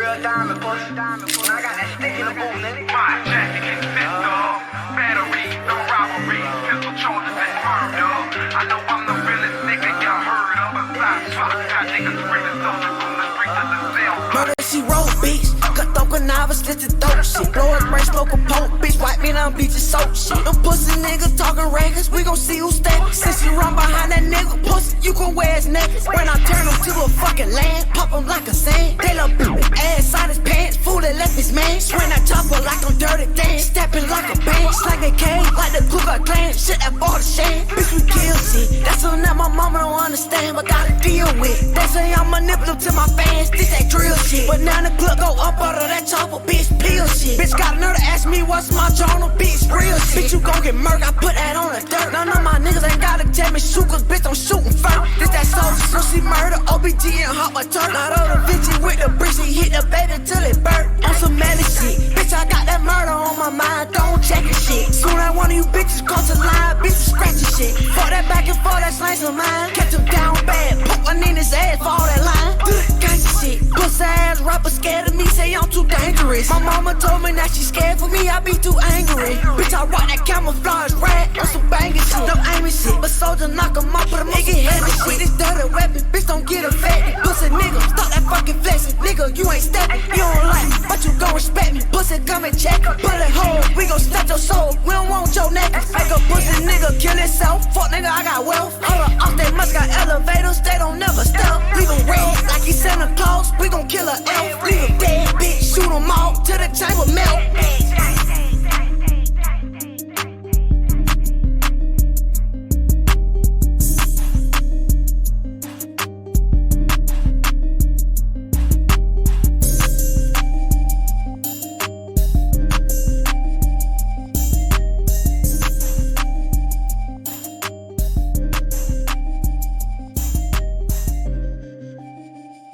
real diamond pussy. I got that stick in the booth, nigga. My jacket consists of battery, no robbery, pistol charges and murder. I know I'm the realest nigga you heard of. Besides, fuck, got niggas really soldiers from the streets of the cell. Murder, she roll, bitch. Cut throw cannabis, let the dope shit. Blow a spray, smoke a poke, bitch. Wipe me down, beat your soap shit. Them pussy niggas talking records, we gon' see who standing. Since you run behind that nigga pussy, you gon' wear his necklace. When I turn him to a fucking land, pop him like a sand. They love ass out his pants, fool that left his man. Swing that chopper like I'm dirty dance, stepping like a band. Like a cage, like the Ku Klux Klan, shit that for the shame. Bitch, we kill shit. That's something that my mama don't understand, but gotta deal with. They say I'm manipulative to my fans, this that drill shit. But now the club go up out of that chopper, bitch, peel shit. Bitch got another ask me what's my journal, bitch, real shit. Bitch, you gon' get murked, I put that on the dirt. None of my niggas ain't gotta tell me shoot, cause bitch, I'm shooting first. This that soldier, so she murder, OBG and hot my turn. Not all the bitches with the bricks, he hit the baby till it burnt. On some melly shit, bitch, I got that murder on my mind, don't check it shit. Soon as one of you bitches cross the line, bitches scratching shit. Fuck that back and forth, that slangs of mine. Catch him down bad, put one in his ass for all that line. Gangsta shit, pussy ass rapper scared of me, say I'm too dangerous. My mama told me that she scared for me, I be too angry. Bitch, I rock that camouflage rat on some banging shit. No aiming shit, but soldier knock him off, put him on some heavy shit. With this dirty weapon, bitch, don't get affected. Pussy nigga, stop that fucking flexing. Nigga, you ain't stepping, you don't like me, but you gon' respect me. Pussy, come and check it, bullet hole, we gon' snatch your soul. We don't want your necklace. Make a pussy nigga kill himself. Fuck nigga, I got wealth. All the off they must got elevators, they don't never stop. Leave him red like he Santa Claus, we gon' kill a elf.